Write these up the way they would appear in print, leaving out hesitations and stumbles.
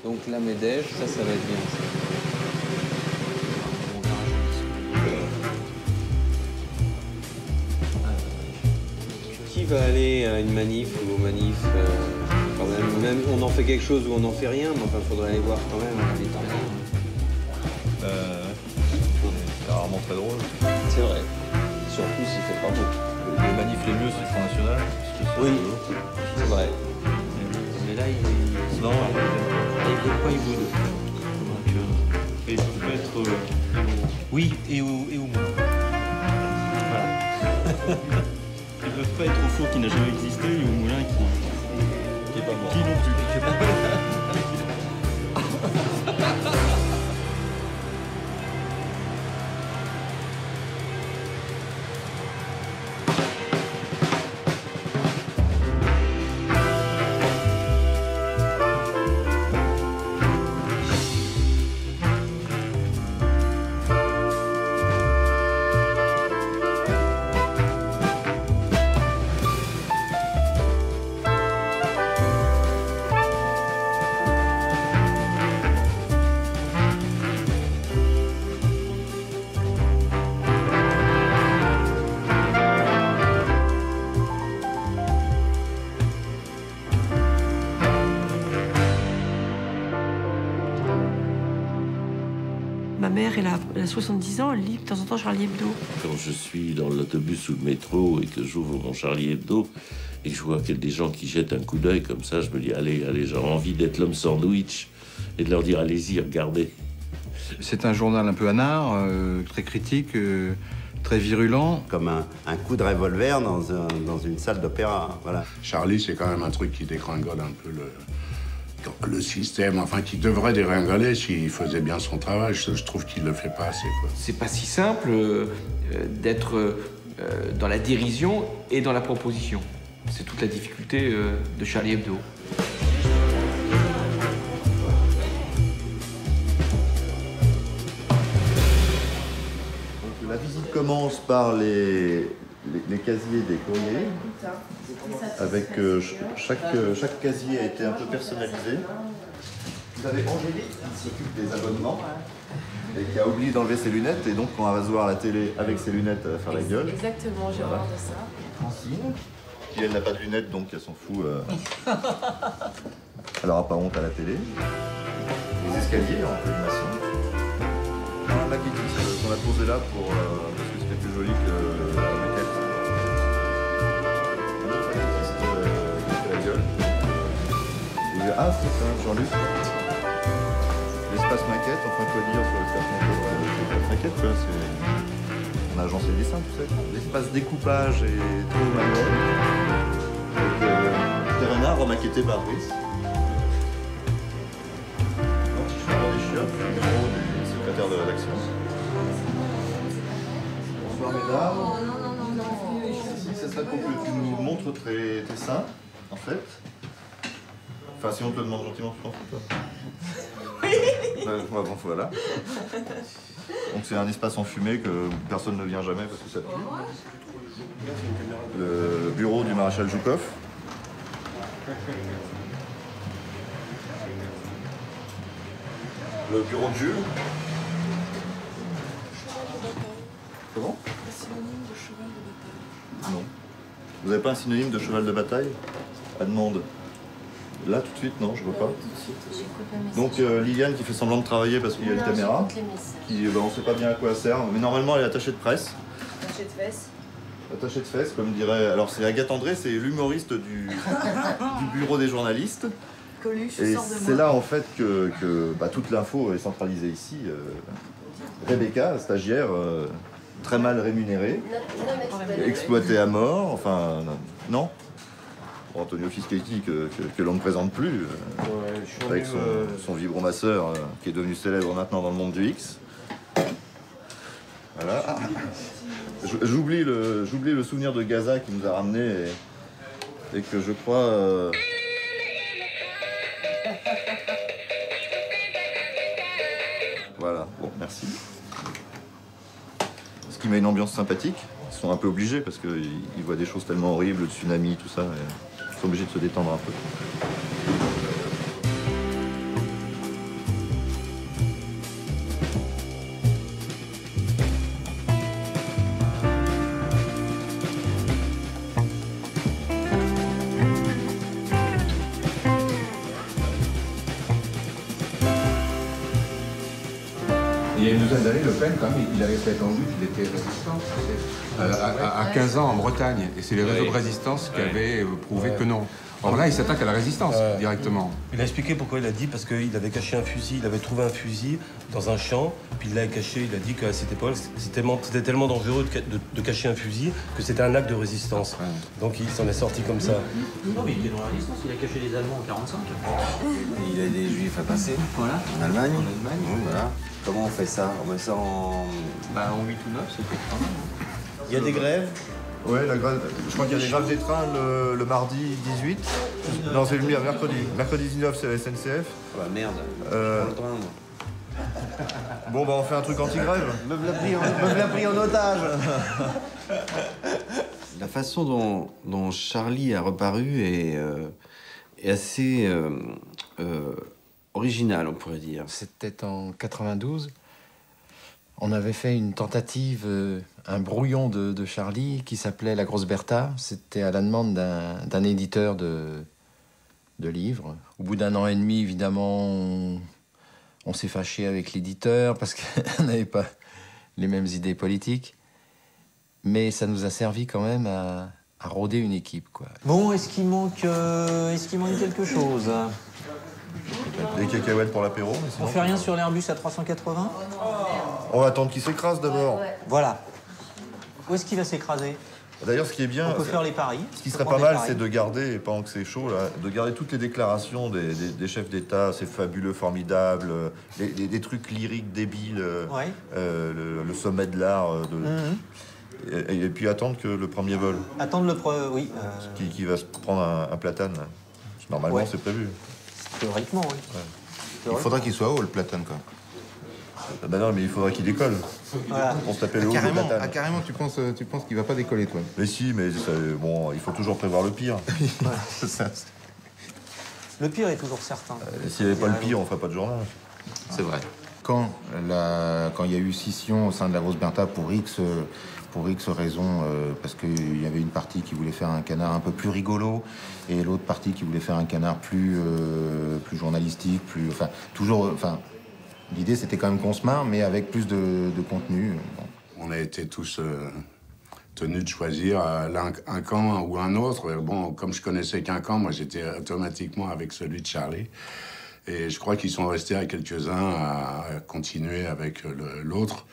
Donc la Médège, ça va être bien. Ça. Qui va aller à une manif ou aux manifs quand même on en fait quelque chose ou on n'en fait rien, mais enfin, il faudrait aller voir quand même. C'est rarement très drôle. C'est vrai. Surtout s'il fait pas beau. Les manifs les mieux, c'est le Front National. Oui, c'est vrai. Mais là, il Non, vient pas, il boude. donc, et peut-être... oui, et au moins. Voilà. Ils ne peuvent pas être au four qui n'a jamais existé et au moulin qui est pas mort. Qui non plus. Ma mère, elle a 70 ans, elle lit de temps en temps Charlie Hebdo. Quand je suis dans l'autobus ou le métro et que j'ouvre mon Charlie Hebdo et que je vois qu'il y a des gens qui jettent un coup d'œil comme ça, je me dis allez, j'ai envie d'être l'homme sandwich et de leur dire allez-y, regardez. C'est un journal un peu anard, très critique, très virulent. Comme un coup de revolver dans une salle d'opéra. Voilà. Charlie, c'est quand même un truc qui dégringole un peu le système, enfin qui devrait dégringoler s'il faisait bien son travail. Je trouve qu'il le fait pas assez, quoi. C'est pas si simple d'être dans la dérision et dans la proposition. C'est toute la difficulté de Charlie Hebdo. Donc, la visite commence par les casiers des courriers, avec chaque casier a été un peu personnalisé. Vous avez Angélique qui s'occupe des abonnements et qui a oublié d'enlever ses lunettes, et donc quand elle va se voir à la télé avec ses lunettes, elle va faire la gueule. Exactement, j'ai horreur de ça. Francine, qui elle n'a pas de lunettes, donc elle s'en fout. Elle n'aura pas honte à la télé. Les escaliers en colimaçon. Un maquettiste qu'on a posé là pour parce que c'était plus joli que la maquette. Un autre maquettiste qui fait la gueule. Ah, c'est ça, Jean-Luc. L'espace maquette, enfin quoi dire sur l'espace maquette, quoi, c'est... On a agencé le dessin, tout ça. L'espace découpage est trop manuel. Terre renard remaquetté par Brice. Antichoir des chiottes, numéro du secrétaire de rédaction. Bonsoir mesdames. Non. Si, ça serait pour que tu nous montres tes seins, en fait. Enfin, si on te le demande gentiment, je pense que toi. Oui. Bon, voilà. Donc c'est un espace enfumé que personne ne vient jamais parce que ça pue. Le bureau du maréchal Joukov. Le bureau de Jules. Comment? Un synonyme de cheval de bataille. Non. Vous n'avez pas un synonyme de cheval de bataille? À demande. Là, tout de suite, non, je vois pas. Donc Liliane qui fait semblant de travailler parce qu'il y a une caméra, qui, on ne sait pas bien à quoi elle sert, mais normalement elle est attachée de presse. Attachée de fesses. Attachée de fesses, comme dirait... Alors c'est Agathe André, c'est l'humoriste du bureau des journalistes. Coluche, et sort de moi. c'est là en fait que toute l'info est centralisée ici. Rebecca, stagiaire, très mal rémunérée, exploitée à mort, enfin... Non. Antonio Fischetti que l'on ne présente plus, avec son vibromasseur qui est devenu célèbre maintenant dans le monde du X. Voilà. Ah. J'oublie le souvenir de Gaza qui nous a ramenés et que je crois... Voilà, bon, merci. Ce qui met une ambiance sympathique. Ils sont un peu obligés parce qu'ils voient des choses tellement horribles, le tsunami, tout ça. Ils sont obligés de se détendre un peu. Il y a une douzaine d'années, Le Pen, quand même, il avait prétendu qu'il était résistant. À 15 ans en Bretagne. Et c'est les réseaux de résistance qui avaient prouvé que non. Or là, il s'attaque à la résistance directement. Il a expliqué pourquoi il a dit, parce qu'il avait caché un fusil, il avait trouvé un fusil dans un champ, puis il l'a caché, il a dit qu'à cette époque, c'était tellement dangereux de cacher un fusil que c'était un acte de résistance. Donc il s'en est sorti comme ça. Non, mais il était dans la résistance, il a caché les Allemands en 45. Il a des Juifs à passer. Voilà. En Allemagne. Oui, voilà. Comment on fait ça? On met ça en... en 8 ou 9, c'était pas mal. Il y a des grèves? Ouais, la grève, je crois qu'il y a des grèves des trains le mardi 18. Non, c'est le mercredi. Mercredi 19, c'est la SNCF. Bah merde, je prends le train, moi. Bon, bah on fait un truc anti-grève. Me l'a pris en otage. La façon dont Charlie a reparu est assez originale, on pourrait dire. C'était en 92. On avait fait une tentative, un brouillon de Charlie qui s'appelait La Grosse Bertha. C'était à la demande d'un éditeur de livres. Au bout d'un an et demi, évidemment, on s'est fâché avec l'éditeur parce qu'on n'avait pas les mêmes idées politiques. Mais ça nous a servi quand même à rôder une équipe, quoi. Bon, est-ce qu'il manque quelque chose? Des cacahuètes pour l'apéro. On fait rien sur l'Airbus à 380? On va attendre qu'il s'écrase d'abord. Voilà. Où est-ce qu'il va s'écraser? D'ailleurs, ce qui est bien... On peut faire les paris. Ce qui serait pas mal, c'est de garder, pendant que c'est chaud, là, de garder toutes les déclarations des chefs d'État, c'est fabuleux, formidable, des trucs lyriques débiles, le sommet de l'art, et puis attendre que le premier vol. Attendre le oui. Qui va se prendre un platane. Normalement, c'est prévu. Théoriquement, oui. Il faudra qu'il soit haut, le platane, quoi. Ben non, mais il faudra qu'il décolle. Voilà. On se tapait le haut du platane. Carrément, tu penses qu'il va pas décoller, toi? Mais si, mais bon, il faut toujours prévoir le pire. Le pire est toujours certain. S'il n'y avait pas le pire, on ferait pas de journal. C'est vrai. Quand il y a eu scission au sein de la Grosse Bertha pour X raisons, parce qu'il y avait une partie qui voulait faire un canard un peu plus rigolo et l'autre partie qui voulait faire un canard plus journalistique, l'idée c'était quand même qu'on se marre, mais avec plus de contenu. Bon. On a été tous tenus de choisir un camp ou un autre. Bon, comme je connaissais qu'un camp, moi j'étais automatiquement avec celui de Charlie. Et je crois qu'ils sont restés à quelques-uns à continuer avec l'autre.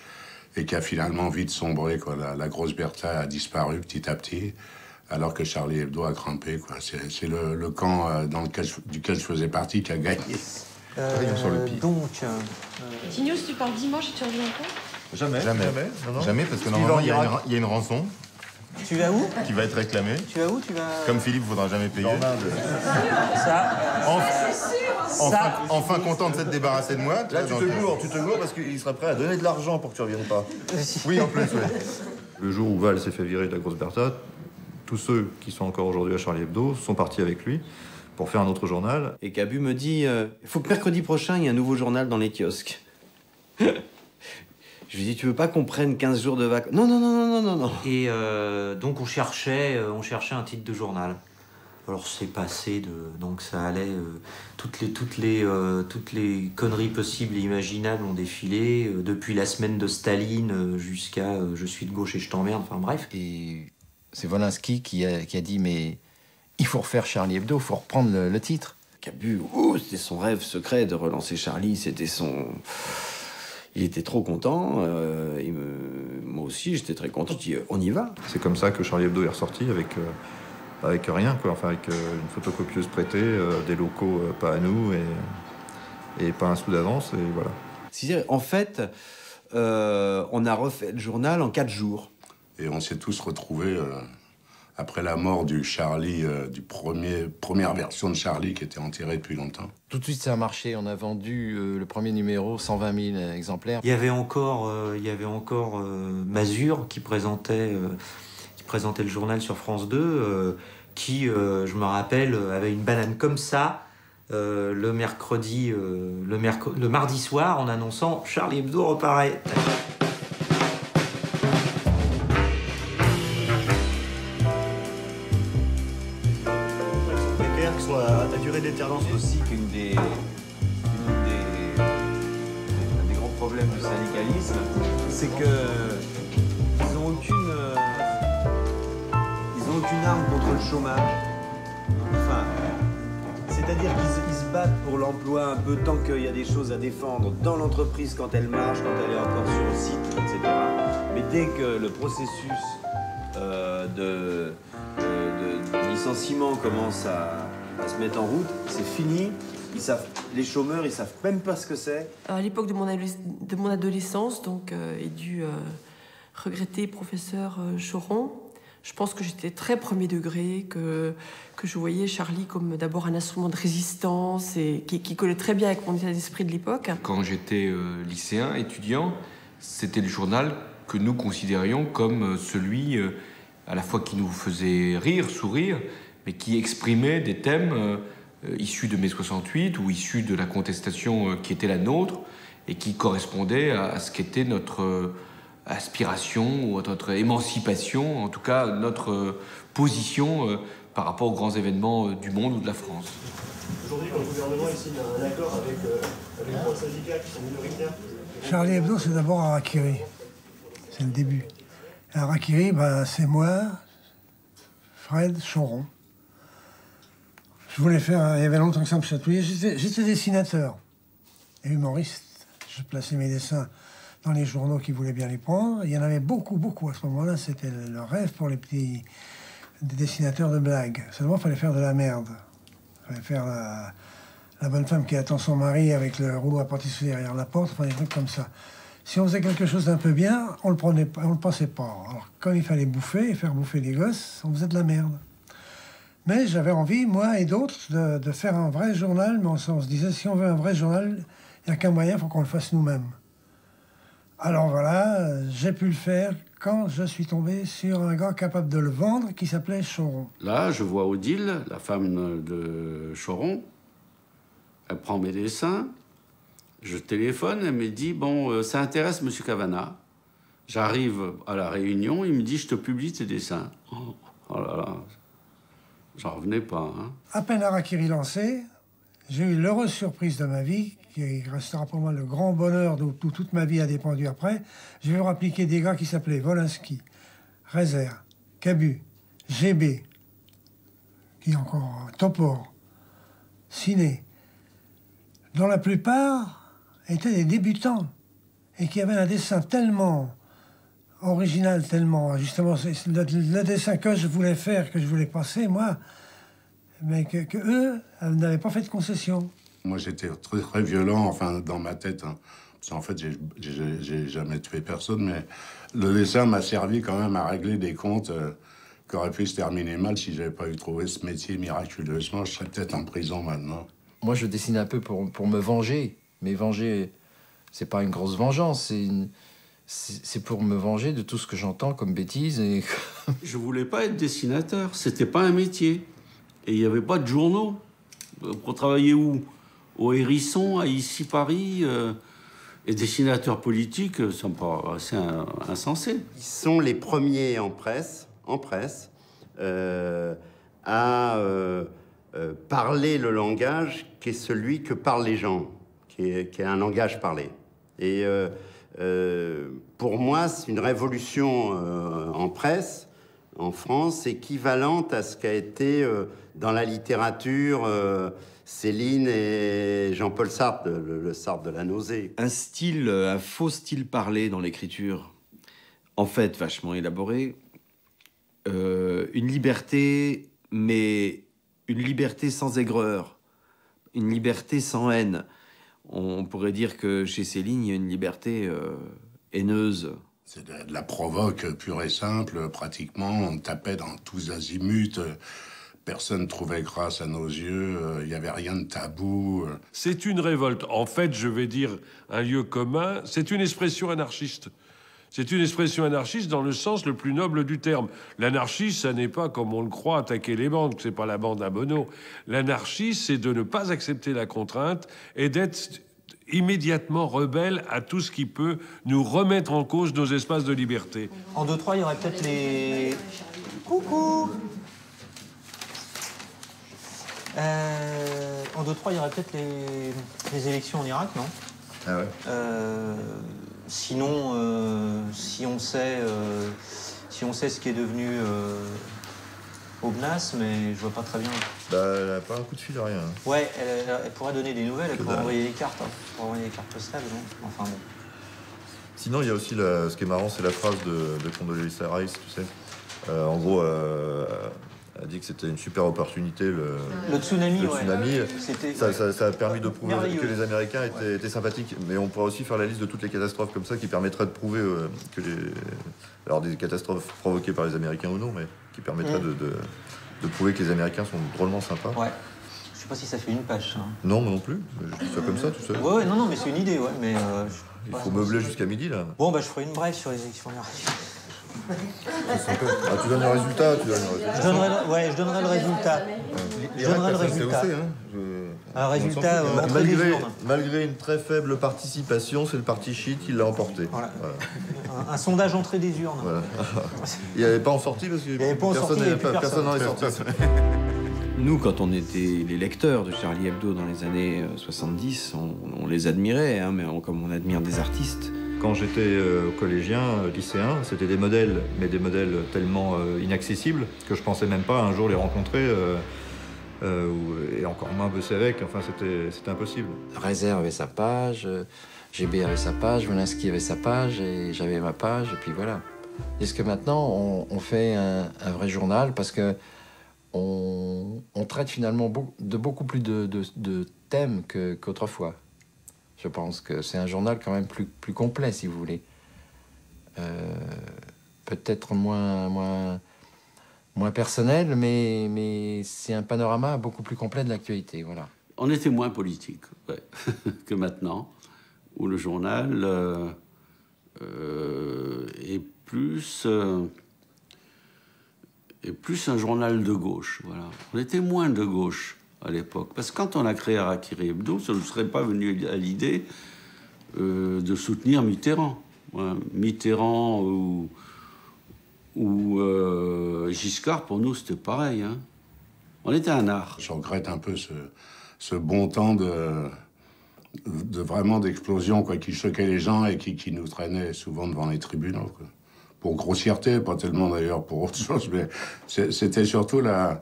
Et qui a finalement vite sombré, quoi. La Grosse Bertha a disparu petit à petit, alors que Charlie Hebdo a grimpé, quoi. C'est le camp duquel je faisais partie qui a gagné. Sur le pire. Donc... Tignos, tu pars dimanche et tu reviens quand? Jamais. Non, non. Jamais, parce que normalement, il y a une rançon. Tu vas où? Qui va être réclamée. Tu vas où? Tu vas... Comme Philippe ne voudra jamais payer. Ça... Enfin content de s'être débarrassé de moi. Là, tu te gourres parce qu'il serait prêt à donner de l'argent pour que tu reviennes pas. Oui, en plus, oui. Le jour où Val s'est fait virer de la Grosse Bertha, tous ceux qui sont encore aujourd'hui à Charlie Hebdo sont partis avec lui pour faire un autre journal. Et Cabu me dit il faut que mercredi prochain, il y ait un nouveau journal dans les kiosques. Je lui dis, tu veux pas qu'on prenne 15 jours de vacances? Non. Et donc on cherchait un titre de journal. Alors c'est passé donc ça allait toutes les conneries possibles et imaginables ont défilé depuis la semaine de Staline jusqu'à je suis de gauche et je t'emmerde, enfin bref. Et c'est Wolinski qui a dit mais il faut refaire Charlie Hebdo, il faut reprendre le titre. Cabu, c'était son rêve secret de relancer Charlie, c'était son... Il était trop content, moi aussi j'étais très content, je dis on y va. C'est comme ça que Charlie Hebdo est ressorti avec rien, quoi. Enfin, avec une photocopieuse prêtée, des locaux pas à nous et pas un sou d'avance, et voilà. En fait, on a refait le journal en 4 jours. Et on s'est tous retrouvés après la mort du Charlie, première version de Charlie qui était enterrée depuis longtemps. Tout de suite, ça a marché. On a vendu le premier numéro, 120 000 exemplaires. Il y avait encore Mazur qui présentait le journal sur France 2, qui, je me rappelle, avait une banane comme ça le mardi soir en annonçant « Charlie Hebdo reparaît ». La durée d'éternance aussi, qu'une des grands problème du syndicalisme, c'est que ils ont aucune arme contre le chômage. Enfin, c'est-à-dire qu'ils se battent pour l'emploi un peu tant qu'il y a des choses à défendre dans l'entreprise quand elle marche, quand elle est encore sur le site, etc. Mais dès que le processus de licenciement commence à se mettre en route, c'est fini. Les chômeurs, ils savent même pas ce que c'est. À l'époque de mon adolescence, donc, et du regretté professeur Choron, je pense que j'étais très premier degré, que je voyais Charlie comme d'abord un instrument de résistance et qui collait très bien avec mon état d'esprit de l'époque. Quand j'étais lycéen, étudiant, c'était le journal que nous considérions comme celui à la fois qui nous faisait rire, sourire, mais qui exprimait des thèmes issus de mai 68 ou issus de la contestation qui était la nôtre et qui correspondait à ce qu'était notre aspiration ou notre émancipation, en tout cas notre position par rapport aux grands événements du monde ou de la France. Aujourd'hui, quand le gouvernement signe un accord avec trois syndicats qui sont minoritaires... Charlie Hebdo, c'est d'abord Harakiri. C'est le début. Harakiri, c'est moi, Fred, Choron. Je voulais faire... Il y avait longtemps que ça me chatouillait. J'étais dessinateur et humoriste. Je plaçais mes dessins dans les journaux qui voulaient bien les prendre. Il y en avait beaucoup, beaucoup à ce moment-là. C'était le rêve pour les petits dessinateurs de blagues. Seulement, il fallait faire de la merde. Il fallait faire la bonne femme qui attend son mari avec le rouleau à pâtisserie derrière la porte, enfin des trucs comme ça. Si on faisait quelque chose d'un peu bien, on le pensait pas. Alors, quand il fallait bouffer et faire bouffer les gosses, on faisait de la merde. Mais j'avais envie, moi et d'autres, de faire un vrai journal, mais on se disait, si on veut un vrai journal, il n'y a qu'un moyen, il faut qu'on le fasse nous-mêmes. Alors voilà, j'ai pu le faire quand je suis tombé sur un gars capable de le vendre qui s'appelait Choron. Là, je vois Odile, la femme de Choron. Elle prend mes dessins. Je téléphone, elle me dit « Bon, ça intéresse M. Cavana ». J'arrive à la réunion, il me dit « Je te publie tes dessins ». Oh là là, j'en revenais pas. Hein. À peine Harakiri lancé, j'ai eu l'heureuse surprise de ma vie, qui restera pour moi le grand bonheur d'où toute ma vie a dépendu après. J'ai vu appliquer des gars qui s'appelaient Volinsky, Rezer, Cabu, GB, qui encore, Topor, Ciné, dont la plupart étaient des débutants et qui avaient un dessin tellement original, tellement, justement, le dessin que je voulais faire, que je voulais passer, moi, mais que eux n'avaient pas fait de concession. Moi, j'étais très, très violent, enfin, dans ma tête. Hein. Parce qu'en fait, j'ai jamais tué personne, mais le dessin m'a servi quand même à régler des comptes qui auraient pu se terminer mal si j'avais pas eu trouvé ce métier miraculeusement. Je serais peut-être en prison maintenant. Moi, je dessine un peu pour me venger. Mais venger, c'est pas une grosse vengeance, c'est pour me venger de tout ce que j'entends comme bêtises. Et... Je voulais pas être dessinateur, c'était pas un métier. Et il n'y avait pas de journaux. Pour travailler où? Au Hérisson, à Ici Paris. Et dessinateurs politiques, ça me paraît assez insensé. Ils sont les premiers en presse, à parler le langage qui est celui que parlent les gens, qui est un langage parlé. Et pour moi, c'est une révolution en presse, en France, équivalente à ce qu'a été dans la littérature Céline et Jean-Paul Sartre, le Sartre de la nausée. Un faux style parlé dans l'écriture, en fait vachement élaboré, une liberté, mais une liberté sans aigreur, une liberté sans haine. On pourrait dire que chez Céline, il y a une liberté haineuse. C'est de la provoque pure et simple, pratiquement. On tapait dans tous azimuts. Personne ne trouvait grâce à nos yeux. Il n'y avait rien de tabou. C'est une révolte. En fait, je vais dire un lieu commun. C'est une expression anarchiste. C'est une expression anarchiste dans le sens le plus noble du terme. L'anarchie, ça n'est pas, comme on le croit, attaquer les bandes. C'est pas la bande à Bono. L'anarchie, c'est de ne pas accepter la contrainte et d'être immédiatement rebelle à tout ce qui peut nous remettre en cause nos espaces de liberté. En 2-3, il y aurait peut-être les... Coucou. En 2-3, il y aurait peut-être les élections en Irak, non? Ah ouais. Sinon, si on sait ce qui est devenu Aubenas, mais je vois pas très bien. Bah, elle n'a pas un coup de fil, rien. Ouais, elle pourrait donner des nouvelles, elle pourrait envoyer des cartes. Elle pourrait envoyer des cartes postales, non? Enfin bon. Sinon, il y a aussi, ce qui est marrant, c'est la phrase de Condoleezza Rice, tu sais. En gros, elle a dit que c'était une super opportunité, le tsunami. Ouais. Ça a permis de prouver merveilleux. que les Américains étaient sympathiques. Mais on pourrait aussi faire la liste de toutes les catastrophes comme ça qui permettraient de prouver que alors des catastrophes provoquées par les Américains ou non, mais qui permettraient de prouver que les Américains sont drôlement sympas. Ouais. Je sais pas si ça fait une page, ça. Non, moi non plus. Je dis ça comme ça, tu sais. Ouais, non, mais c'est une idée, ouais. Mais il faut meubler jusqu'à midi, là. Bon, bah, je ferai une brève sur les élections américaines. Tu donnes le résultat, Je donnerai le résultat. Les résultats, c'est aussi, Un résultat entre les urnes. Malgré une très faible participation, c'est le parti chiite qui l'a emporté. Voilà. Un sondage entrée des urnes. Voilà. Il n'y avait pas en sortie parce que personne n'en est sorti. Nous, quand on était les lecteurs de Charlie Hebdo dans les années 70, on les admirait, hein, mais comme on admire des artistes. Quand j'étais collégien, lycéen, c'était des modèles, mais des modèles tellement inaccessibles que je pensais même pas un jour les rencontrer et encore moins bosser avec. Enfin, c'était impossible. Réserve avait sa page, GB avait sa page, Wolinski avait sa page et j'avais ma page et puis voilà. Est-ce que maintenant on fait un vrai journal parce que on traite finalement de beaucoup plus de thèmes qu'autrefois. Je pense que c'est un journal quand même plus complet, si vous voulez. Peut-être moins personnel, mais c'est un panorama beaucoup plus complet de l'actualité, voilà. On était moins politique que maintenant, où le journal est plus un journal de gauche, voilà. On était moins de gauche à l'époque. Parce que quand on a créé Harakiri Hebdo, ça ne serait pas venu à l'idée de soutenir Mitterrand. Ouais. Mitterrand ou Giscard, pour nous, c'était pareil. Hein. On était un art. Je regrette un peu ce bon temps de vraiment d'explosion, quoi, qui choquait les gens et qui nous traînait souvent devant les tribunaux, quoi. Pour grossièreté, pas tellement d'ailleurs pour autre chose, mais c'était surtout la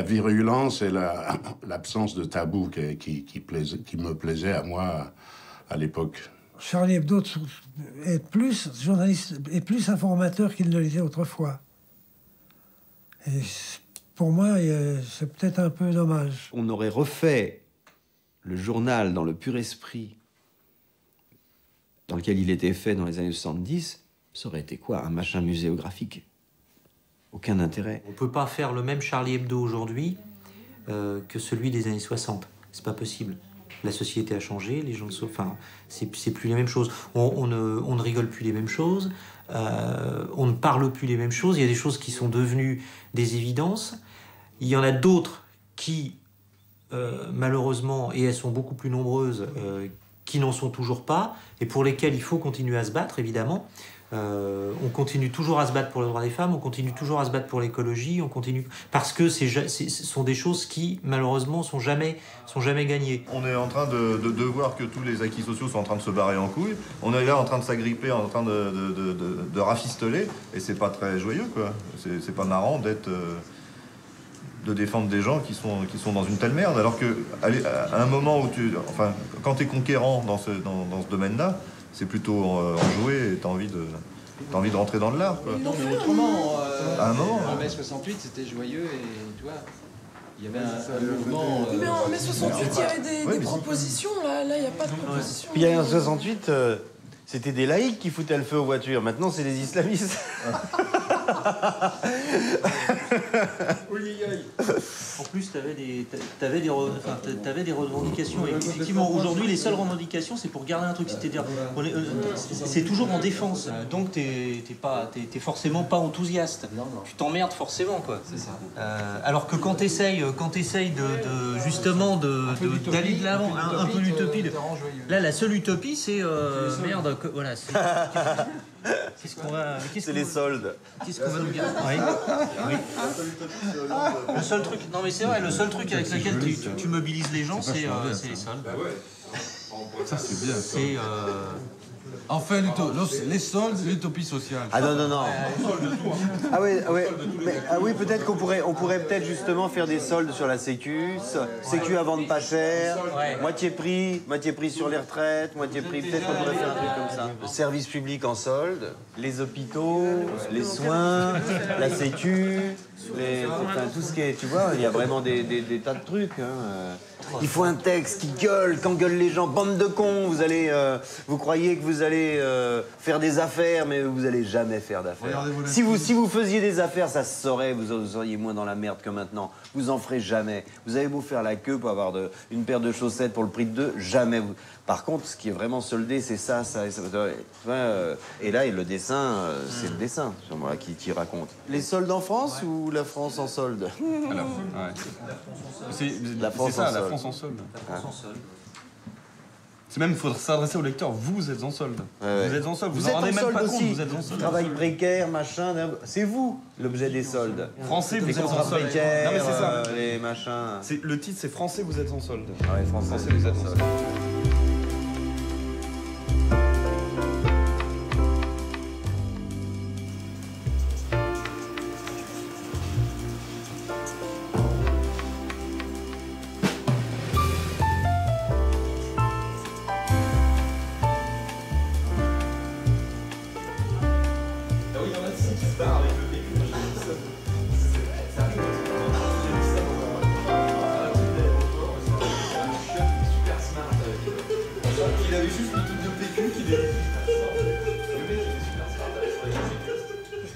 virulence et l'absence de tabou qui me plaisait à moi à l'époque. Charlie Hebdo est plus journaliste et plus informateur qu'il ne l'était autrefois. Et pour moi, c'est peut-être un peu dommage. On aurait refait le journal dans le pur esprit dans lequel il était fait dans les années 70, ça aurait été quoi? Un machin muséographique. Aucun intérêt. On ne peut pas faire le même Charlie Hebdo aujourd'hui que celui des années 60. C'est pas possible. La société a changé, les gens enfin, c'est plus les mêmes choses. On ne rigole plus les mêmes choses, on ne parle plus les mêmes choses. Il y a des choses qui sont devenues des évidences. Il y en a d'autres qui, malheureusement, et elles sont beaucoup plus nombreuses, qui n'en sont toujours pas, et pour lesquelles il faut continuer à se battre, évidemment. On continue toujours à se battre pour les droits des femmes, on continue toujours à se battre pour l'écologie, on continue parce que ce sont des choses qui malheureusement sont jamais gagnées. On est en train de voir que tous les acquis sociaux sont en train de se barrer en couilles. On est là en train de s'agripper, en train de rafistoler, et c'est pas très joyeux, quoi. C'est pas marrant de défendre des gens qui sont dans une telle merde, alors que à un moment où quand t'es conquérant dans ce domaine-là, c'est plutôt enjoué et t'as envie de rentrer dans le lard, quoi. Non, mais autrement, à un moment. en mai 68, c'était joyeux et tu vois, il y avait un mouvement. Mais en mai 68, il y avait des propositions, là, il n'y a pas de propositions. Puis il y a en 68, c'était des laïcs qui foutaient le feu aux voitures. Maintenant, c'est des islamistes. En plus, t'avais des revendications. Et effectivement, aujourd'hui, les seules revendications, c'est pour garder un truc. C'est-à-dire, c'est toujours en défense. Donc, t'es forcément pas enthousiaste. Tu t'emmerdes forcément, quoi. C'est ça. Alors que quand t'essayes justement d'aller de l'avant, un peu l'utopie. Là, la seule utopie, c'est merde. Voilà. C'est les soldes. Qu'est-ce qu'on va nous garder? Oui. Le seul truc, non mais c'est vrai, le seul truc avec lequel tu mobilises les gens, c'est les soldes. Ça, c'est bien. C'est Enfin, les soldes, l'utopie sociale. Ah non. Ah oui, peut-être qu'on pourrait peut-être justement faire des soldes sur la Sécu à vendre pas cher, moitié prix sur les retraites, moitié prix, peut-être qu'on pourrait faire un truc comme ça. Le service public en solde, les hôpitaux, les soins, la Sécu, enfin, tout ce qui est, tu vois, il y a vraiment des tas de trucs. Hein. Il faut un texte qui gueule, quand gueulent les gens, bande de cons, vous croyez que vous allez faire des affaires, mais vous allez jamais faire d'affaires. Si vous faisiez des affaires, ça se saurait, vous seriez moins dans la merde que maintenant. Vous en ferez jamais. Vous avez beau faire la queue pour avoir une paire de chaussettes pour le prix de 2, jamais. Par contre, ce qui est vraiment soldé, c'est ça. Et là, le dessin, c'est le dessin voilà, qui raconte. Les soldes en France ou la France en solde? Alors, c'est la France ça, en la solde. France en solde. C'est même, il faudrait s'adresser au lecteur. Vous êtes en solde. Ouais. Vous êtes en solde. Vous Vous en êtes rendez en même solde pas compte. aussi. Vous êtes en solde. Travail précaire, machin. C'est vous l'objet des soldes. Français, vous les êtes en contrats solde. précaires, Non mais c'est ça. Les machins. Le titre, c'est Français, vous êtes en solde. Ah ouais, Français, vous êtes en solde. Il avait juste le truc de PQ qui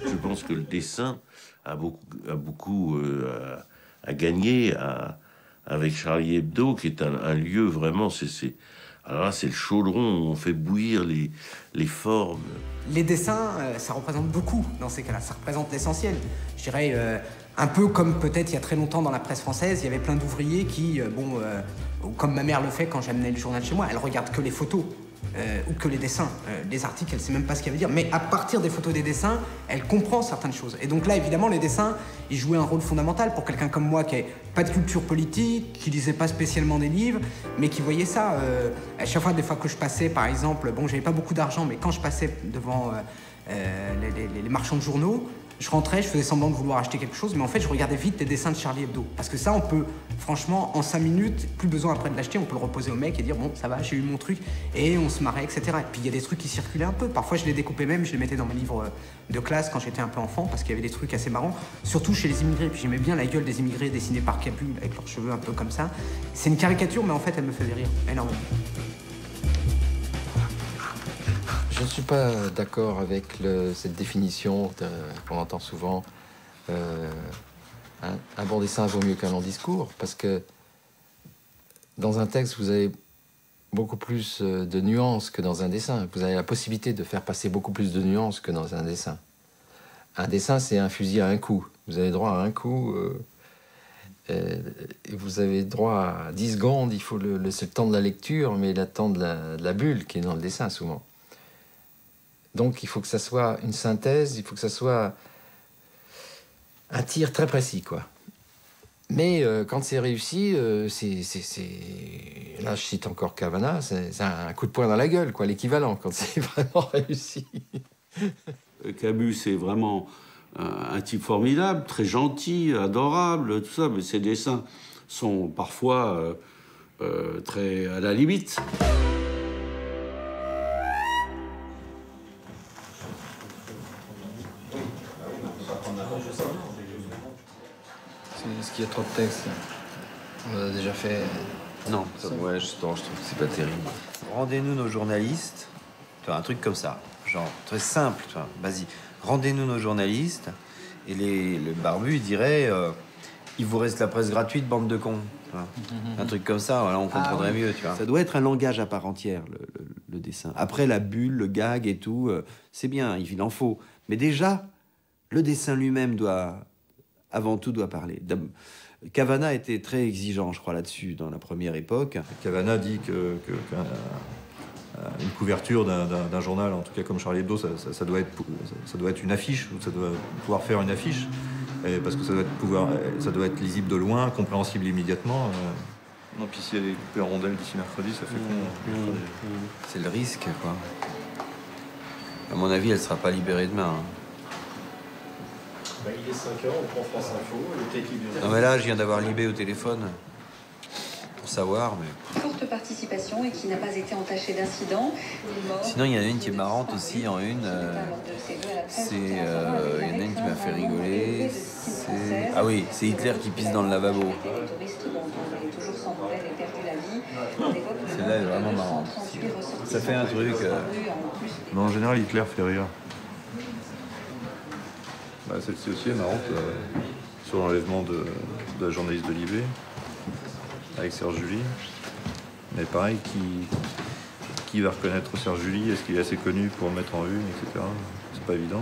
Je pense que le dessin a beaucoup à gagner avec Charlie Hebdo, qui est un lieu vraiment. Alors là, c'est le chaudron où on fait bouillir les formes. Les dessins, ça représente beaucoup dans ces cas-là. Ça représente l'essentiel. Je dirais un peu comme peut-être il y a très longtemps dans la presse française, il y avait plein d'ouvriers qui, comme ma mère le fait quand j'amenais le journal chez moi, elle regarde que les photos. Ou que les dessins. Les articles, elle sait même pas ce qu'elle veut dire. Mais à partir des photos des dessins, elle comprend certaines choses. Et donc là, évidemment, les dessins, ils jouaient un rôle fondamental pour quelqu'un comme moi qui n'avait pas de culture politique, qui lisait pas spécialement des livres, mais qui voyait ça. À chaque fois, des fois que je passais, par exemple, j'avais pas beaucoup d'argent, mais quand je passais devant les marchands de journaux, je rentrais, je faisais semblant de vouloir acheter quelque chose, mais en fait, je regardais vite les dessins de Charlie Hebdo. Parce que ça, on peut, franchement, en 5 minutes, plus besoin après de l'acheter, on peut le reposer au mec et dire, bon, ça va, j'ai eu mon truc, et on se marrait, etc. Et puis, il y a des trucs qui circulaient un peu. Parfois, je les découpais même, je les mettais dans mes livres de classe quand j'étais un peu enfant, parce qu'il y avait des trucs assez marrants, surtout chez les immigrés. Puis j'aimais bien la gueule des immigrés dessinée par Capu, avec leurs cheveux un peu comme ça. C'est une caricature, mais en fait, elle me faisait rire énormément. Je ne suis pas d'accord avec cette définition qu'on entend souvent. Un bon dessin vaut mieux qu'un long discours, parce que dans un texte, vous avez beaucoup plus de nuances que dans un dessin. Vous avez la possibilité de faire passer beaucoup plus de nuances que dans un dessin. Un dessin, c'est un fusil à un coup. Vous avez droit à un coup, et vous avez droit à 10 secondes. C'est le temps de la lecture, mais le temps de la bulle qui est dans le dessin, souvent. Donc, il faut que ça soit une synthèse, il faut que ça soit un tir très précis, quoi. Mais quand c'est réussi, là, je cite encore Cavana, c'est un coup de poing dans la gueule, quoi, l'équivalent, quand c'est vraiment réussi. Camus, c'est vraiment un type formidable, très gentil, adorable, tout ça, mais ses dessins sont parfois très à la limite. Est-ce qu'il y a trop de textes? On a déjà fait... Non, ouais, je trouve que c'est pas terrible. Rendez-nous nos journalistes. Tu vois, un truc comme ça. Genre, très simple, tu vois. Vas-y, rendez-nous nos journalistes. Et le barbu, il dirait il vous reste la presse gratuite, bande de cons. Tu vois. Un truc comme ça, voilà, on comprendrait mieux, tu vois. Ça doit être un langage à part entière, le dessin. Après, la bulle, le gag et tout, c'est bien, il en faut. Mais déjà, le dessin lui-même avant tout, doit parler. Cavana était très exigeant, je crois, là-dessus, dans la première époque. Cavana dit une couverture d'un journal, en tout cas comme Charlie Hebdo, ça doit être une affiche, ou ça doit pouvoir faire une affiche, parce que ça doit être lisible de loin, compréhensible immédiatement. Non, puis si elle est coupée en rondelles d'ici mercredi, ça fait con. C'est le risque, quoi. À mon avis, elle sera pas libérée demain. Bah, il est 5h, on prend France Info, le take libéré. Non mais là, je viens d'avoir Libé au téléphone. Pour savoir, mais... Forte participation et qui n'a pas été entachée d'incidents. Sinon, il y en a une qui est marrante aussi, en une. Il y en a une qui m'a fait rigoler. Ah oui, c'est Hitler qui pisse dans le lavabo. Celle-là est vraiment marrante. Ça fait un truc... Mais en général, Hitler fait rire. Bah, celle-ci aussi est marrante, sur l'enlèvement de la journaliste de Libé, avec Serge July. Mais pareil, qui va reconnaître Serge July? Est-ce qu'il est assez connu pour le mettre en une, etc. C'est pas évident.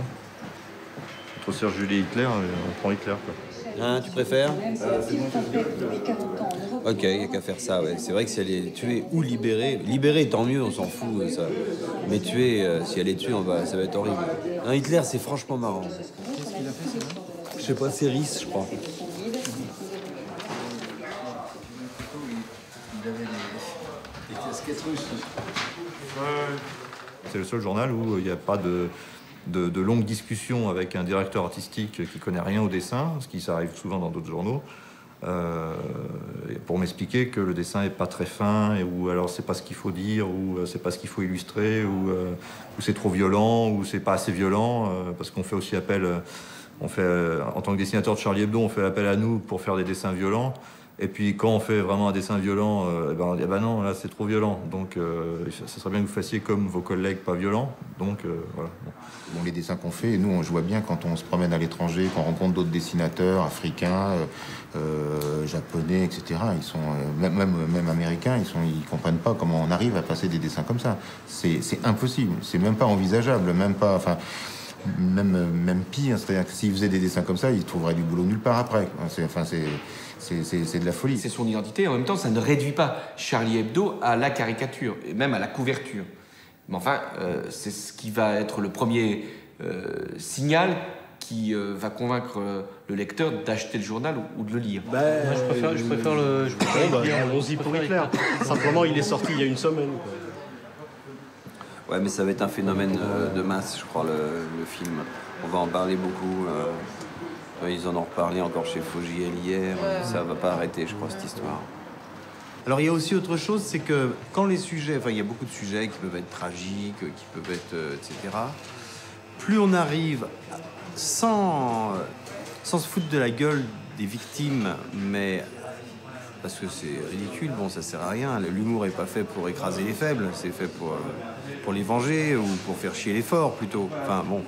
Entre Serge July et Hitler, on prend Hitler, quoi. Hein, tu préfères? Ok, il n'y a qu'à faire ça, ouais. C'est vrai que si elle est tuée ou libérée, libérée tant mieux, on s'en fout, ça. Mais tuée, si elle est tuée, ça va être horrible. Non, Hitler, c'est franchement marrant. Qu'est-ce qu'il a fait, c'est bon? Je sais pas, c'est Riss, je crois. Il avait des casquettes russes. C'est le seul journal où il n'y a pas de longues discussions avec un directeur artistique qui connaît rien au dessin, ce qui s'arrive souvent dans d'autres journaux, pour m'expliquer que le dessin est pas très fin, ou alors c'est pas ce qu'il faut dire, ou c'est pas ce qu'il faut illustrer, ou c'est trop violent, ou c'est pas assez violent, parce qu'on fait aussi appel, en tant que dessinateur de Charlie Hebdo, on fait appel à nous pour faire des dessins violents. Et puis quand on fait vraiment un dessin violent, on dit ah bah non, là c'est trop violent. Donc ça serait bien que vous fassiez comme vos collègues pas violents. Donc voilà. Bon, les dessins qu'on fait, nous on voit bien quand on se promène à l'étranger, qu'on rencontre d'autres dessinateurs africains, japonais, etc. Ils sont même américains, ils comprennent pas comment on arrive à passer des dessins comme ça. C'est impossible, c'est même pas envisageable, même pas. Enfin, même pire, c'est-à-dire que s'ils faisaient des dessins comme ça, ils trouveraient du boulot nulle part après. C'est de la folie. C'est son identité. En même temps, ça ne réduit pas Charlie Hebdo à la caricature, et même à la couverture. Mais enfin, c'est ce qui va être le premier signal qui va convaincre le lecteur d'acheter le journal ou de le lire. Bah, je préfère le... allons-y pour Hitler. Simplement, il est sorti il y a une semaine. Quoi. Ouais, mais ça va être un phénomène de masse, je crois, le film. On va en parler beaucoup. Ils en ont reparlé encore chez Fogiel hier. Ça va pas arrêter, je crois, cette histoire. Alors, il y a aussi autre chose, c'est que quand les sujets... Enfin, il y a beaucoup de sujets qui peuvent être tragiques, qui peuvent être... etc. Plus on arrive sans se foutre de la gueule des victimes, mais... Parce que c'est ridicule, bon, ça sert à rien. L'humour est pas fait pour écraser les faibles, c'est fait pour les venger ou pour faire chier les forts, plutôt. Enfin, bon.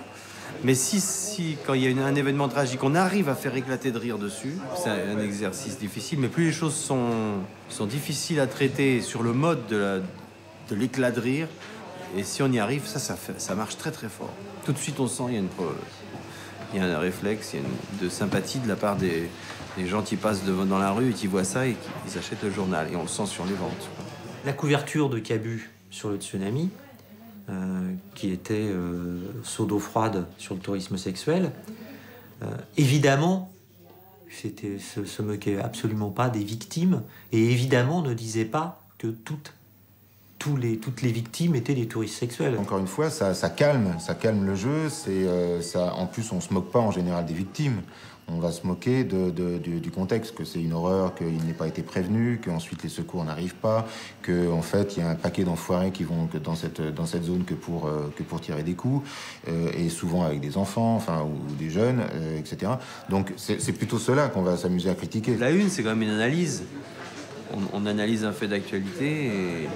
Mais si quand il y a un événement tragique, on arrive à faire éclater de rire dessus, c'est un exercice difficile, mais plus les choses sont difficiles à traiter sur le mode de l'éclat de rire, et si on y arrive, ça marche très très fort. Tout de suite, on sent, il y a un réflexe, il y a de sympathie de la part des gens qui passent dans la rue et qui voient ça et qui achètent le journal. Et on le sent sur les ventes. La couverture de Cabu sur le tsunami, qui était seau d'eau froide sur le tourisme sexuel, évidemment, se moquait absolument pas des victimes et évidemment ne disait pas que toutes les victimes étaient des touristes sexuels. Encore une fois, ça calme le jeu. En plus, on se moque pas en général des victimes. On va se moquer du contexte, que c'est une horreur, qu'il n'ait pas été prévenu, qu'ensuite les secours n'arrivent pas, qu'en fait il y a un paquet d'enfoirés qui vont dans cette zone que pour tirer des coups, et souvent avec des enfants, ou des jeunes, etc. Donc c'est plutôt cela qu'on va s'amuser à critiquer. La une, c'est quand même une analyse. On analyse un fait d'actualité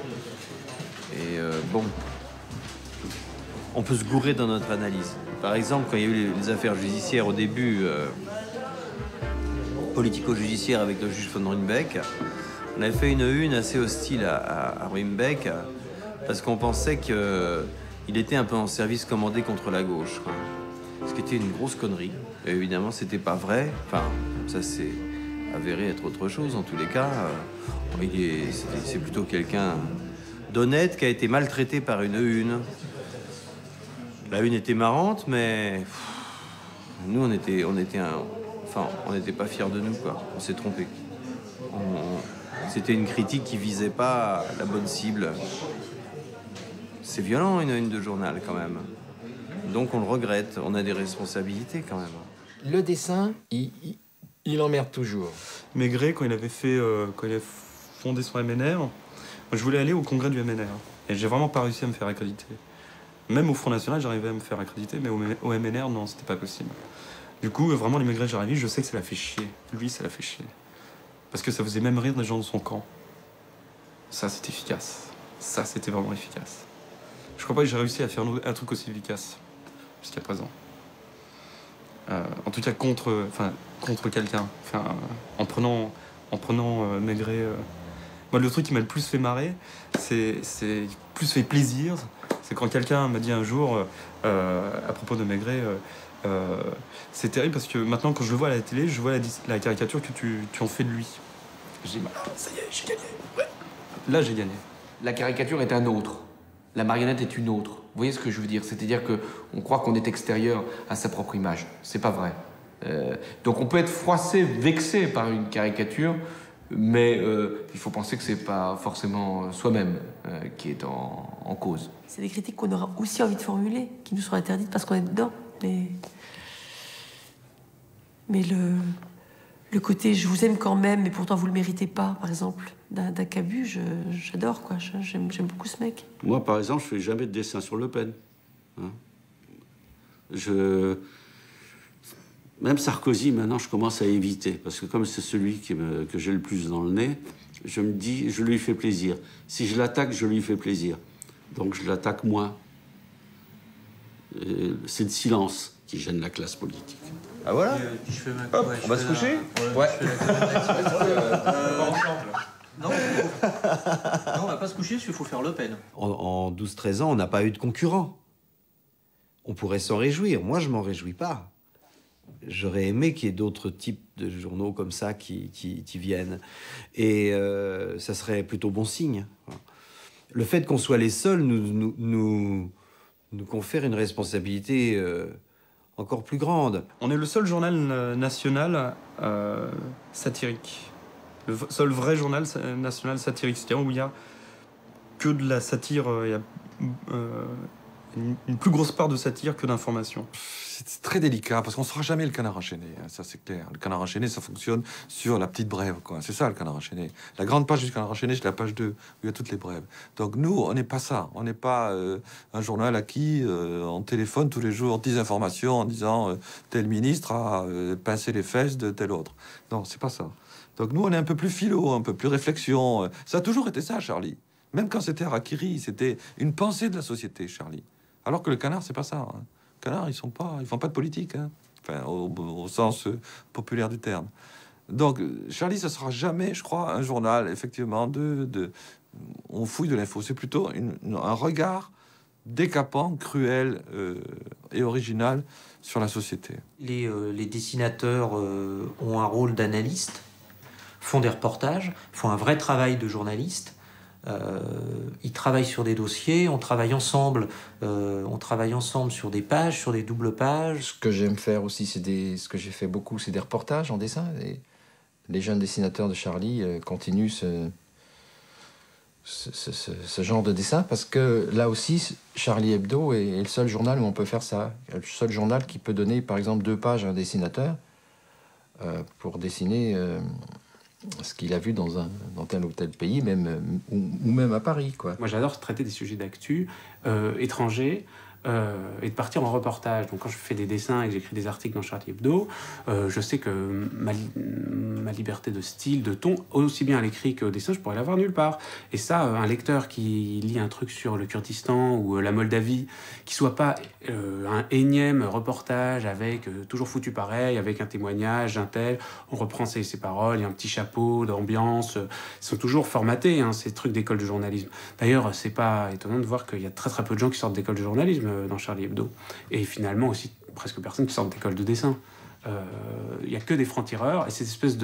et bon, on peut se gourer dans notre analyse. Par exemple, quand il y a eu les affaires judiciaires au début, politico-judiciaires avec le juge von Ruymbeck, on avait fait une une assez hostile à Ruymbeck parce qu'on pensait qu'il était un peu en service commandé contre la gauche, quoi. Ce qui était une grosse connerie. Et évidemment, c'était pas vrai. Enfin, ça s'est avéré être autre chose en tous les cas. C'est plutôt quelqu'un d'Honnête qui a été maltraité par une une. La une était marrante, mais nous, on n'était pas fiers de nous, quoi. On s'est trompé. C'était une critique qui visait pas la bonne cible. C'est violent, une de journal, quand même. Donc, on le regrette. On a des responsabilités, quand même. Le dessin, il emmerde toujours. Maigret, quand il avait fondé son MNR, moi, je voulais aller au congrès du MNR. Et j'ai vraiment pas réussi à me faire accréditer. Même au Front National, j'arrivais à me faire accréditer, mais au MNR, non, c'était pas possible. Du coup, vraiment, les Maigret Jarvis, je sais que ça l'a fait chier. Lui, ça l'a fait chier. Parce que ça faisait même rire des gens de son camp. Ça, c'était efficace. Ça, c'était vraiment efficace. Je crois pas que j'ai réussi à faire un truc aussi efficace jusqu'à présent. En tout cas, contre quelqu'un. Enfin, en prenant Maigret. Moi, le truc qui m'a le plus fait marrer, c'est plus fait plaisir. C'est quand quelqu'un m'a dit un jour, à propos de Maigret, c'est terrible parce que maintenant, quand je le vois à la télé, je vois la caricature que tu en fais de lui. Je dis, bah, ça y est, j'ai gagné. Ouais. Là, j'ai gagné. La caricature est un autre. La marionnette est une autre. Vous voyez ce que je veux dire? C'est-à-dire qu'on croit qu'on est extérieur à sa propre image. C'est pas vrai. Donc on peut être froissé, vexé par une caricature, mais il faut penser que c'est pas forcément soi-même qui est en cause. C'est des critiques qu'on aura aussi envie de formuler, qui nous sont interdites parce qu'on est dedans. Mais le côté « je vous aime quand même, mais pourtant vous le méritez pas », par exemple, d'un Cabu, j'adore, quoi. J'aime beaucoup ce mec. Moi, par exemple, je fais jamais de dessin sur Le Pen. Hein. Même Sarkozy, maintenant, je commence à éviter. Parce que comme c'est celui que j'ai le plus dans le nez, je me dis, je lui fais plaisir. Si je l'attaque, je lui fais plaisir. Donc je l'attaque moins. C'est le silence qui gêne la classe politique. Ah voilà. Hop, on va se coucher. Ouais. Non, on va pas se coucher parce qu'il faut faire Le Pen. En 12-13 ans, on n'a pas eu de concurrent. On pourrait s'en réjouir. Moi, je m'en réjouis pas. J'aurais aimé qu'il y ait d'autres types de journaux comme ça qui viennent. Et ça serait plutôt bon signe. Le fait qu'on soit les seuls nous confère une responsabilité encore plus grande. On est le seul journal national satirique. Le seul vrai journal national satirique. C'est-à-dire où il y a que de la satire, il y a une plus grosse part de satire que d'information. C'est très délicat parce qu'on ne sera jamais le Canard enchaîné, hein, ça c'est clair. Le Canard enchaîné, ça fonctionne sur la petite brève, quoi. C'est ça le Canard enchaîné. La grande page du Canard enchaîné, c'est la page 2 où il y a toutes les brèves. Donc nous, on n'est pas ça. On n'est pas un journal à qui on téléphone tous les jours 10 informations en disant tel ministre a pincé les fesses de tel autre. Non, c'est pas ça. Donc nous, on est un peu plus philo, un peu plus réflexion. Ça a toujours été ça, Charlie. Même quand c'était Harakiri, c'était une pensée de la société, Charlie. Alors que le Canard, c'est pas ça. Hein. Le Canard, ils font pas de politique, hein. Enfin, au sens populaire du terme. Donc, Charlie, ça sera jamais, je crois, un journal, effectivement, on fouille de l'info. C'est plutôt un regard décapant, cruel et original sur la société. Les dessinateurs ont un rôle d'analyste, font des reportages, font un vrai travail de journaliste. Ils travaillent sur des dossiers, on travaille ensemble sur des pages, sur des doubles pages. Ce que j'aime faire aussi, ce que j'ai fait beaucoup, c'est des reportages en dessin. Et les jeunes dessinateurs de Charlie continuent ce genre de dessin parce que là aussi, Charlie Hebdo est le seul journal où on peut faire ça. Le seul journal qui peut donner, par exemple, 2 pages à un dessinateur pour dessiner ce qu'il a vu dans tel ou tel pays, même, ou même à Paris, quoi. Moi, j'adore traiter des sujets d'actu étrangers et de partir en reportage. Donc, quand je fais des dessins et que j'écris des articles dans Charlie Hebdo, je sais que ma liberté de style, de ton, aussi bien à l'écrit qu'au dessin, je pourrais l'avoir nulle part. Et ça, un lecteur qui lit un truc sur le Kurdistan ou la Moldavie, qui soit pas un énième reportage avec toujours foutu pareil, avec un témoignage, un tel, on reprend ses paroles, il y a un petit chapeau d'ambiance, ils sont toujours formatés, hein, ces trucs d'école de journalisme. D'ailleurs, c'est pas étonnant de voir qu'il y a très très peu de gens qui sortent d'école de journalisme dans Charlie Hebdo. Et finalement aussi presque personne qui sortent d'école de dessin. Il y a que des francs-tireurs et cette espèce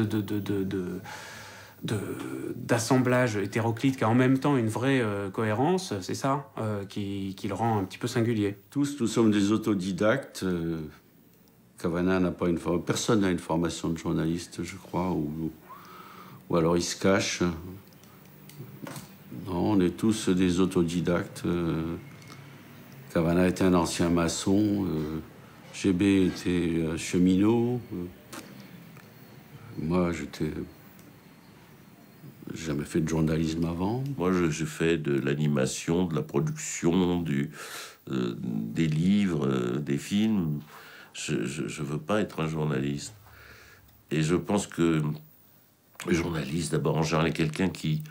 d'assemblage hétéroclite qui a en même temps une vraie cohérence, c'est ça qui le rend un petit peu singulier. Tous, nous sommes des autodidactes. Kavanagh n'a pas personne n'a une formation de journaliste, je crois, ou alors il se cache. Non, on est tous des autodidactes. Kavanagh était un ancien maçon. GB était cheminot. Moi, j'ai jamais fait de journalisme avant. Moi, j'ai fait de l'animation, de la production, des livres, des films. Je veux pas être un journaliste. Et je pense que le journaliste, d'abord, en général, est quelqu'un qui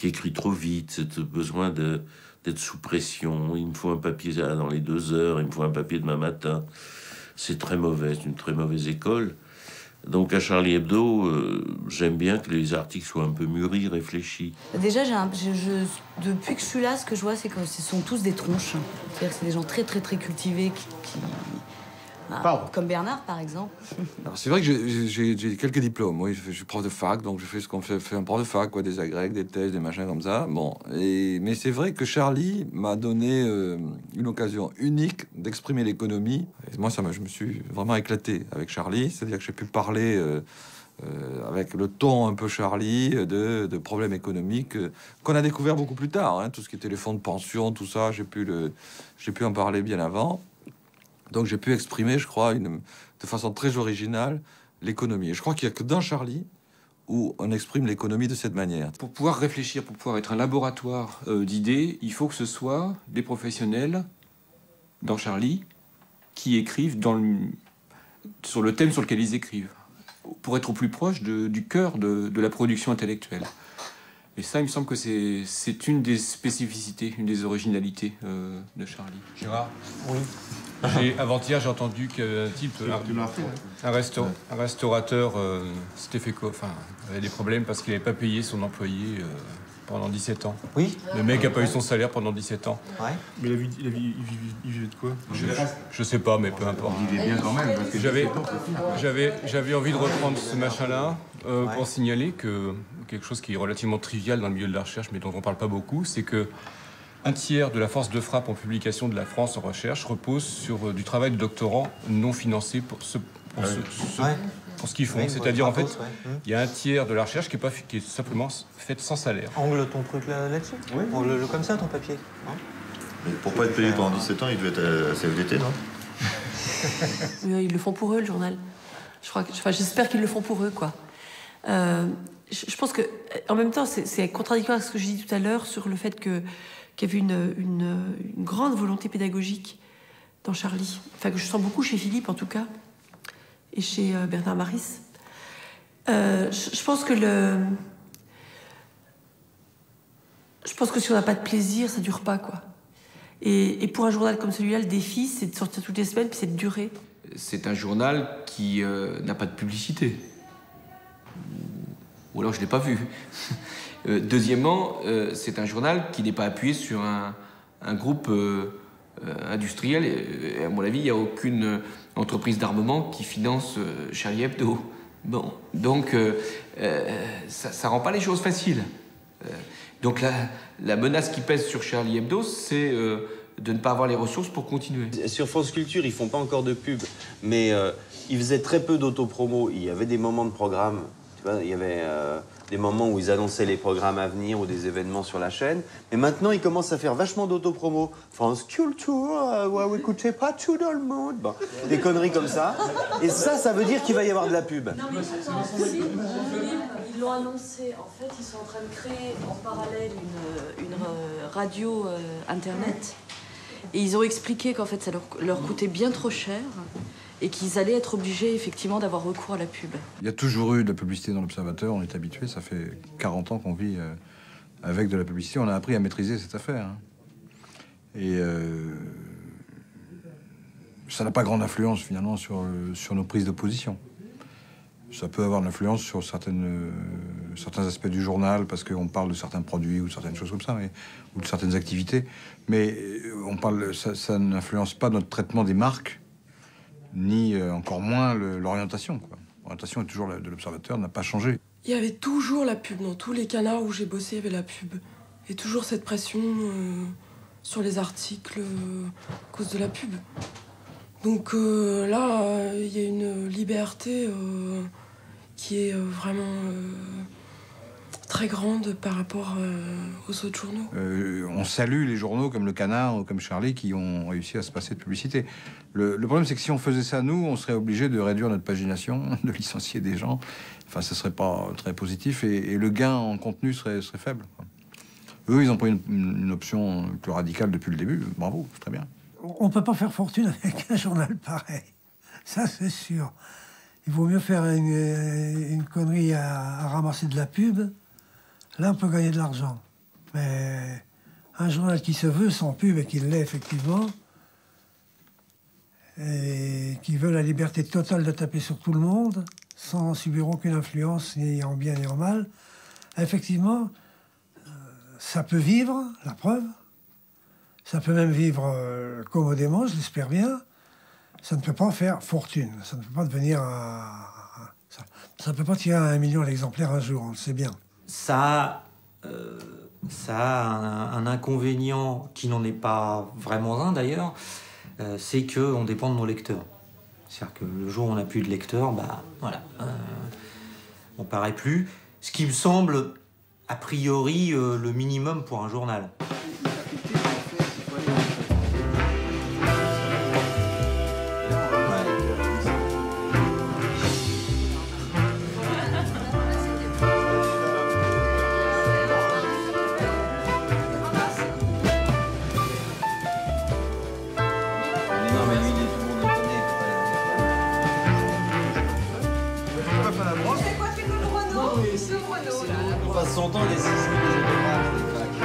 écrit trop vite, c'est besoin d'être sous pression. Il me faut un papier dans les 2 heures, il me faut un papier demain matin. C'est très mauvais, c'est une très mauvaise école. Donc à Charlie Hebdo, j'aime bien que les articles soient un peu mûris, réfléchis. Déjà, depuis que je suis là, ce que je vois, c'est que ce sont tous des tronches. C'est-à-dire que c'est des gens très cultivés comme Bernard, par exemple. C'est vrai que j'ai quelques diplômes. Moi, je suis prof de fac, donc je fais ce qu'on fait un prof de fac, quoi, des agrègues, des thèses, des machins comme ça. Bon, mais c'est vrai que Charlie m'a donné une occasion unique d'exprimer l'économie. Et moi, je me suis vraiment éclaté avec Charlie. C'est-à-dire que j'ai pu parler avec le ton un peu Charlie de problèmes économiques qu'on a découvert beaucoup plus tard. Tout ce qui était les fonds de pension, tout ça, j'ai pu en parler bien avant. Donc j'ai pu exprimer, je crois, de façon très originale, l'économie. Et je crois qu'il n'y a que dans Charlie où on exprime l'économie de cette manière. Pour pouvoir réfléchir, pour pouvoir être un laboratoire d'idées, il faut que ce soit des professionnels, dans Charlie, qui écrivent sur le thème sur lequel ils écrivent, pour être au plus proche du cœur de la production intellectuelle. Et ça, il me semble que c'est une des spécificités, une des originalités de Charlie. Gérard ? Oui. Avant-hier, j'ai entendu qu'un type, un restaurateur, s'était fait avait des problèmes parce qu'il n'avait pas payé son employé pendant 17 ans. Oui. Le mec n'a pas eu son salaire pendant 17 ans. Ouais. Mais il vivait de quoi? Je sais pas, mais peu importe. Il vivait bien quand même. Parce que j'avais envie de reprendre ce machin-là pour signaler que quelque chose qui est relativement trivial dans le milieu de la recherche, mais dont on parle pas beaucoup, c'est que un tiers de la force de frappe en publication de la France en recherche repose sur du travail de doctorants non financé pour ce qu'ils font. C'est-à-dire, en fait, il y a un tiers de la recherche qui est simplement faite sans salaire. Angle ton truc là-dessus. Oui. Angle-le comme ça, ton papier. Mais pour pas être payé pendant 17 ans, il devait être à CFDT, non? Ils le font pour eux, le journal. J'espère qu'ils le font pour eux, quoi. Je pense que, en même temps, c'est contradictoire avec ce que j'ai dit tout à l'heure sur le fait qu'il y avait une grande volonté pédagogique dans Charlie. Enfin, que je sens beaucoup chez Philippe, en tout cas, et chez Bernard Maris. Je pense que si on n'a pas de plaisir, ça dure pas, quoi. Et pour un journal comme celui-là, le défi, c'est de sortir toutes les semaines, puis c'est de durer. C'est un journal qui n'a pas de publicité. Ou alors je ne l'ai pas vu. Deuxièmement, c'est un journal qui n'est pas appuyé sur un groupe industriel. Et à mon avis, il n'y a aucune entreprise d'armement qui finance Charlie Hebdo. Bon, donc ça rend pas les choses faciles. Donc la menace qui pèse sur Charlie Hebdo, c'est de ne pas avoir les ressources pour continuer. Sur France Culture, ils font pas encore de pub, mais ils faisaient très peu d'autopromo. Il y avait des moments de programme. Tu vois, il y avait des moments où ils annonçaient les programmes à venir ou des événements sur la chaîne. Mais maintenant, ils commencent à faire vachement d'autopromo. France Culture, ouais, écoutez pas tout dans le monde. Bon, des conneries comme ça. Et ça veut dire qu'il va y avoir de la pub. Non, mais attends, ils l'ont annoncé. En fait, ils sont en train de créer en parallèle une radio internet. Et ils ont expliqué qu'en fait, ça leur coûtait bien trop cher. Et qu'ils allaient être obligés, effectivement, d'avoir recours à la pub. Il y a toujours eu de la publicité dans l'Observateur, on est habitué, ça fait 40 ans qu'on vit avec de la publicité, on a appris à maîtriser cette affaire. Hein. Et ça n'a pas grande influence, finalement, sur nos prises de position. Ça peut avoir une influence sur certains aspects du journal, parce qu'on parle de certains produits ou de certaines choses comme ça, ou de certaines activités, mais ça n'influence pas notre traitement des marques, ni encore moins l'orientation. L'orientation est toujours de l'Observateur, n'a pas changé. Il y avait toujours la pub. Dans tous les canards où j'ai bossé, il y avait la pub. Et toujours cette pression sur les articles à cause de la pub. Donc là, il y a une liberté qui est vraiment très grande par rapport aux autres journaux. On salue les journaux comme Le Canard ou comme Charlie qui ont réussi à se passer de publicité. Le problème, c'est que si on faisait ça, nous, on serait obligé de réduire notre pagination, de licencier des gens. Enfin, ce serait pas très positif et le gain en contenu serait faible. Eux, ils ont pris une option plus radicale depuis le début. Bravo, c'est très bien. On ne peut pas faire fortune avec un journal pareil. Ça, c'est sûr. Il vaut mieux faire une connerie à ramasser de la pub. Là, on peut gagner de l'argent. Mais un journal qui se veut sans pub et qui l'est effectivement, et qui veut la liberté totale de taper sur tout le monde, sans subir aucune influence, ni en bien ni en mal, effectivement, ça peut vivre, la preuve. Ça peut même vivre commodément, je l'espère bien. Ça ne peut pas faire fortune. Ça ne peut pas devenir ça ne peut pas tirer à 1 million d'exemplaires un jour, on le sait bien. Ça a un inconvénient qui n'en est pas vraiment un d'ailleurs, c'est qu'on dépend de nos lecteurs. C'est-à-dire que le jour où on n'a plus de lecteurs, bah voilà, on paraît plus. Ce qui me semble a priori le minimum pour un journal. Son temps, les sismiques, les autographes, les facs.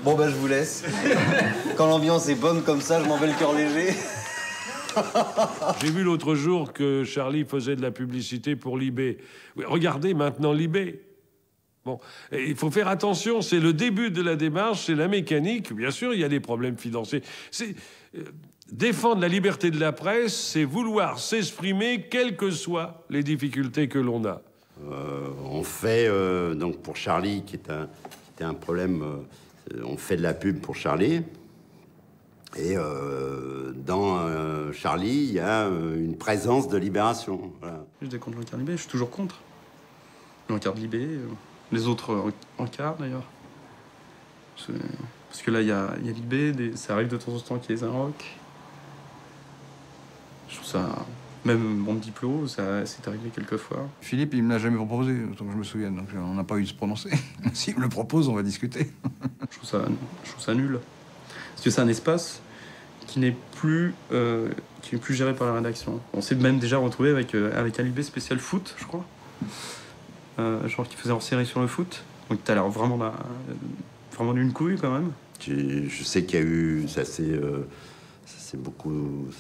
Bon ben je vous laisse. Quand l'ambiance est bonne comme ça, je m'en vais le cœur léger. J'ai vu l'autre jour que Charlie faisait de la publicité pour Libé. Oui, regardez maintenant Libé. Bon, il faut faire attention, c'est le début de la démarche, c'est la mécanique. Bien sûr, il y a des problèmes financiers. Défendre la liberté de la presse, c'est vouloir s'exprimer, quelles que soient les difficultés que l'on a. On fait, donc pour Charlie, qui était un problème, on fait de la pub pour Charlie. Et dans Charlie, il y a une présence de Libération. Voilà. J'étais contre l'encart Libé, je suis toujours contre. L'encart Libé, les autres encarts d'ailleurs. Parce que là, il y a Libé, ça arrive de temps en temps qu'il y ait un rock. Je trouve ça... Même mon diplôme, ça c'est arrivé quelques fois. Philippe, il me l'a jamais proposé, autant que je me souvienne, donc on n'a pas eu de se prononcer. S'il me le propose, on va discuter. Je trouve ça nul. Parce que c'est un espace qui n'est plus géré par la rédaction. On s'est même déjà retrouvé avec un Libé spécial foot, je crois. Genre qui faisait hors série sur le foot. Donc t'as l'air vraiment d'une couille quand même. Je sais qu'il y a eu... Ça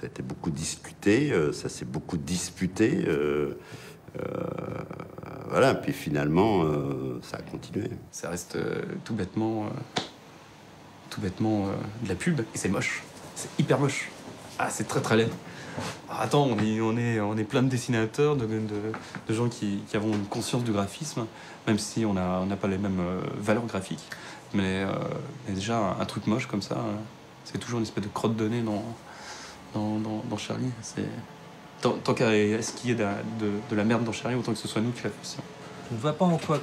a été beaucoup discuté, ça s'est beaucoup disputé. Voilà, puis finalement, ça a continué. Ça reste tout bêtement de la pub, et c'est moche. C'est hyper moche. Ah, c'est très très laid. Ah, attends, on est plein de dessinateurs, de gens qui avons une conscience du graphisme, même si on n'a pas les mêmes valeurs graphiques. Mais déjà, un truc moche comme ça, c'est toujours une espèce de crotte de nez dans Charlie. Tant qu'à ce qu'il y ait de la merde dans Charlie, autant que ce soit nous qui la fassions. Je ne vois pas en quoi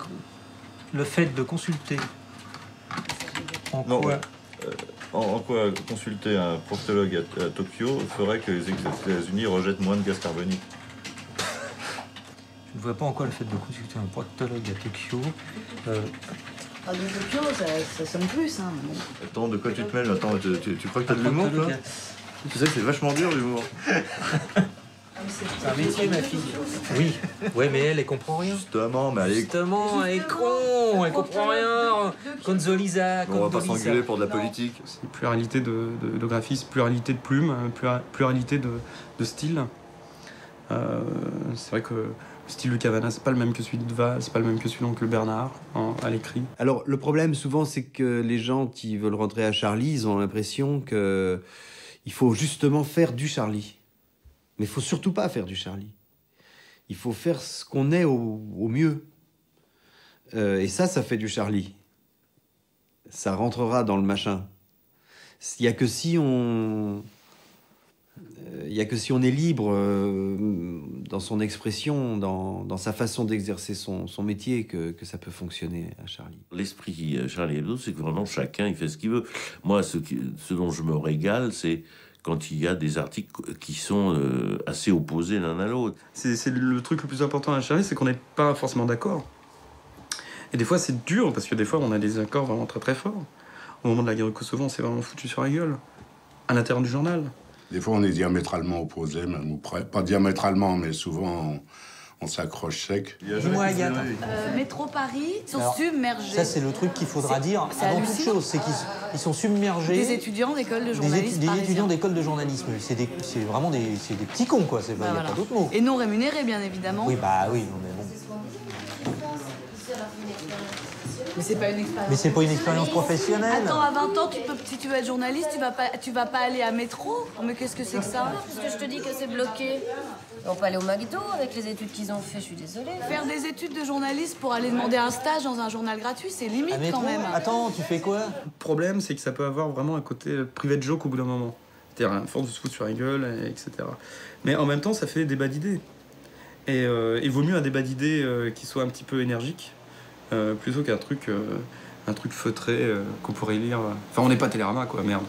le fait de consulter. En quoi consulter un proctologue à Tokyo ferait que les États-Unis rejettent moins de gaz carbonique? Je ne vois pas en quoi le fait de consulter un proctologue à Tokyo... Ah, de Tokyo, ça sonne plus, hein. Attends, de quoi tu te mêles? Attends, tu crois que t'as de l'humour, toi? Tu sais, c'est vachement dur, l'humour. C'est un métier, ma fille. Oui. Ouais, mais elle comprend rien. Justement, mais elle est... Justement, elle est con, elle comprend rien. Consolisa, on va pas s'engueuler pour de la politique. C'est pluralité de graphisme, pluralité de plumes, pluralité de style. C'est vrai que le style de Cavana, c'est pas le même que celui de Val, c'est pas le même que celui d'Oncle Bernard à l'écrit. Alors, le problème, souvent, c'est que les gens qui veulent rentrer à Charlie, ils ont l'impression que il faut justement faire du Charlie. Mais il faut surtout pas faire du Charlie. Il faut faire ce qu'on est au mieux. Et ça fait du Charlie. Ça rentrera dans le machin. Il n'y a que si on... Il n'y a que si on est libre dans son expression, dans sa façon d'exercer son métier, que ça peut fonctionner à Charlie. L'esprit Charlie Hebdo, c'est que vraiment chacun il fait ce qu'il veut. Moi, ce dont je me régale, c'est quand il y a des articles qui sont assez opposés l'un à l'autre. C'est le truc le plus important à Charlie, c'est qu'on n'est pas forcément d'accord. Et des fois, c'est dur, parce que des fois, on a des accords vraiment très très forts. Au moment de la guerre au Kosovo, on s'est vraiment foutu sur la gueule, à l'intérieur du journal. Des fois, on est diamétralement opposés, même, ou pas diamétralement, mais souvent, on s'accroche sec. Dis-moi, Agathe. Métro Paris, ils sont submergés. Ça, c'est le truc qu'il faudra dire avant toute chose, c'est qu'ils sont submergés. Des étudiants d'école de journalisme. Des étudiants d'école de journalisme. C'est vraiment des petits cons, quoi. Il n'y a pas d'autre mot. Et non rémunérés, bien évidemment. Oui, bah oui, non, mais bon. Mais c'est pas une expérience. Mais c'est pas une expérience professionnelle. Attends, à 20 ans, si tu veux être journaliste, tu vas pas aller à métro. Mais qu'est-ce que c'est que ça? Parce que je te dis que c'est bloqué. On peut aller au McDo avec les études qu'ils ont fait, je suis désolée. Faire des études de journaliste pour aller demander un stage dans un journal gratuit, c'est limite quand même. Attends, tu fais quoi? Le problème, c'est que ça peut avoir vraiment un côté private joke au bout d'un moment. C'est-à-dire, à force de se foutre sur la gueule, etc. Mais en même temps, ça fait des débats d'idées. Et il vaut mieux un débat d'idées qui soit un petit peu énergique. Plutôt qu'un truc feutré qu'on pourrait lire. Enfin, on n'est pas Télérama, quoi, merde.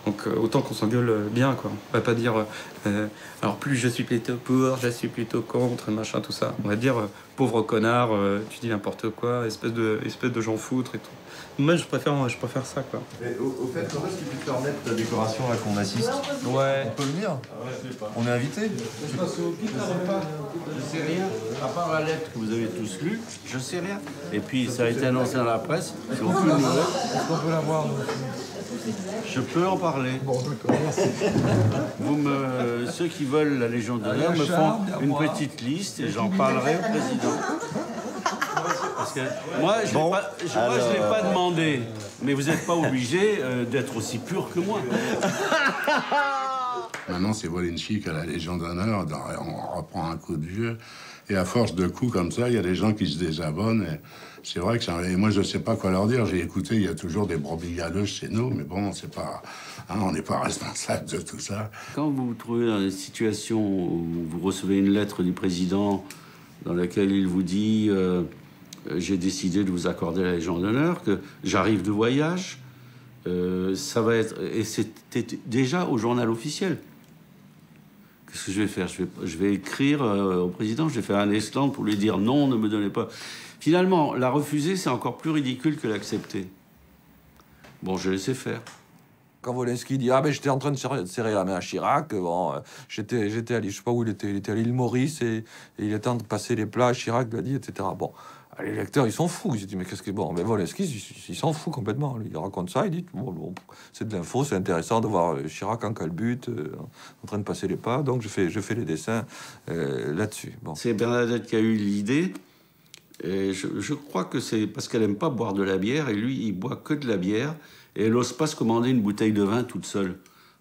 Donc, autant qu'on s'engueule bien, quoi. On va pas dire alors, plus je suis plutôt pour, je suis plutôt contre, machin, tout ça. On va dire pauvre connard, tu dis n'importe quoi, espèce de gens foutre et tout. Moi, je préfère ça, quoi. Mais au fait, quand est-ce que tu peux remettre ta décoration là qu'on assiste? Ouais. On peut venir? On est invité? Je sais rien, à part la lettre que vous avez tous lue, je sais rien. Et puis ça a été annoncé dans la presse, c'est aucune nouvelle. Est-ce qu'on peut l'avoir? Je peux en parler. Bon, d'accord, merci. Ceux qui veulent la Légion d'honneur me font une petite liste et j'en parlerai au président. Parce que moi, je ne l'ai pas demandé, mais vous n'êtes pas obligé d'être aussi pur que moi. Maintenant, c'est Wolinski qui a la Légion d'honneur, on reprend un coup de vieux. Et à force de coups comme ça, il y a des gens qui se désabonnent. Et c'est vrai que moi, je ne sais pas quoi leur dire. J'ai écouté, il y a toujours des brebis galeuses chez nous, mais bon, c'est pas, on n'est pas responsable de tout ça. Quand vous vous trouvez dans une situation où vous recevez une lettre du président dans laquelle il vous dit j'ai décidé de vous accorder la Légion d'honneur, que j'arrive de voyage, ça va être... Et c'était déjà au journal officiel. Qu'est-ce que je vais faire? Je vais écrire au président, je vais faire un esclandre pour lui dire non, ne me donnez pas. Finalement, la refuser, c'est encore plus ridicule que l'accepter. Bon, je laissé faire. Quand Wolinski dit « Ah, ben j'étais en train de serrer la main à Chirac, bon, j'étais allé, je sais pas où il était à l'île Maurice, et il était en train de passer les plats, Chirac l'a dit, etc. » Bon, les lecteurs, ils sont fous. Ils se disent « Mais qu'est-ce que... » Bon, mais Wolinski, il s'en fout complètement. Lui. Il raconte ça, il dit bon, c'est de l'info, c'est intéressant de voir Chirac en calbute, en train de passer les pas, donc je fais les dessins là-dessus. Bon. C'est Bernadette qui a eu l'idée, et je crois que c'est parce qu'elle aime pas boire de la bière, et lui, il boit que de la bière, et elle n'ose pas se commander une bouteille de vin toute seule.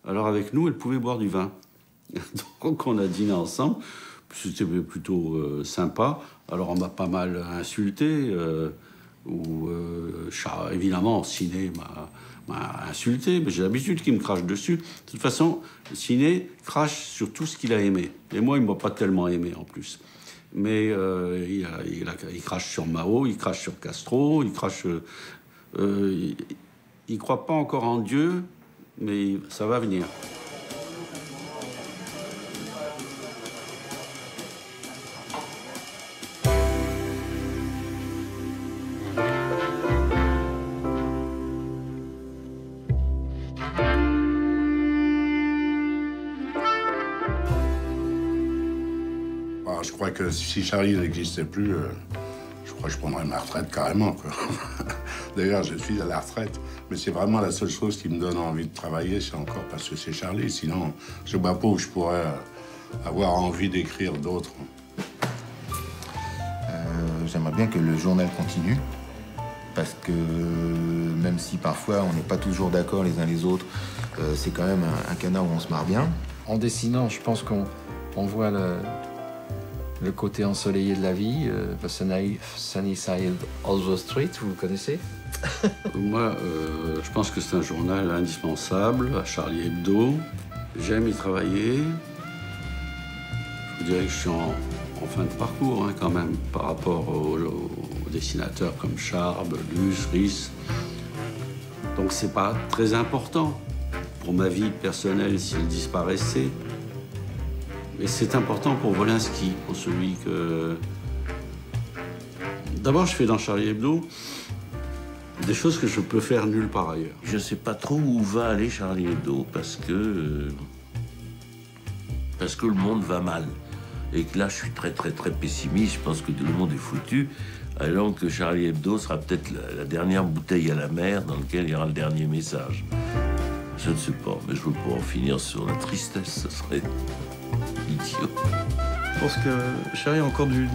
Alors avec nous, elle pouvait boire du vin. Donc on a dîné ensemble, c'était plutôt sympa. Alors on m'a pas mal insulté, évidemment, Ciné m'a insulté, mais j'ai l'habitude qu'il me crache dessus. De toute façon, Ciné crache sur tout ce qu'il a aimé. Et moi, il ne m'a pas tellement aimé en plus. Mais il crache sur Mao, il crache sur Castro, il crache... il ne croit pas encore en Dieu, mais ça va venir. Je crois que si Charlie n'existait plus, je crois que je prendrais ma retraite carrément, quoi. D'ailleurs, je suis à la retraite, mais c'est vraiment la seule chose qui me donne envie de travailler, c'est encore parce que c'est Charlie. Sinon, je ne vois pas où je pourrais avoir envie d'écrire d'autres. J'aimerais bien que le journal continue, parce que même si parfois on n'est pas toujours d'accord les uns les autres, c'est quand même un canard où on se marre bien. En dessinant, je pense qu'on voit le côté ensoleillé de la vie, The Sunny Side of the Street, vous le connaissez? Moi, je pense que c'est un journal indispensable, à Charlie Hebdo. J'aime y travailler. Je vous dirais que je suis en fin de parcours, hein, quand même, par rapport aux dessinateurs comme Charb, Luce, Ries. Donc c'est pas très important pour ma vie personnelle s'il disparaissait. Mais c'est important pour Wolinski, pour celui que... D'abord, je fais dans Charlie Hebdo des choses que je peux faire nulle part ailleurs. Je sais pas trop où va aller Charlie Hebdo, parce que le monde va mal. Et que là, je suis très pessimiste. Je pense que le monde est foutu, alors que Charlie Hebdo sera peut-être la dernière bouteille à la mer dans laquelle il y aura le dernier message. Je ne sais pas, mais je veux pas en finir sur la tristesse, ce serait idiot. Je pense que Charlie a encore du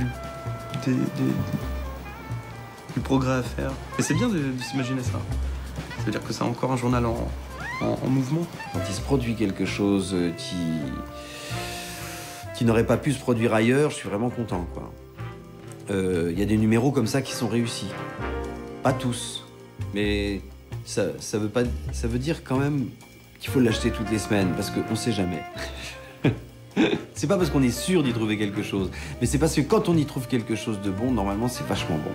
progrès à faire. Et c'est bien de s'imaginer ça. C'est-à-dire que c'est encore un journal en mouvement. Quand il se produit quelque chose qui n'aurait pas pu se produire ailleurs, je suis vraiment content, quoi. Y a des numéros comme ça qui sont réussis. Pas tous, mais ça veut dire quand même qu'il faut l'acheter toutes les semaines, parce qu'on sait jamais. C'est pas parce qu'on est sûr d'y trouver quelque chose, mais c'est parce que quand on y trouve quelque chose de bon, normalement c'est vachement bon.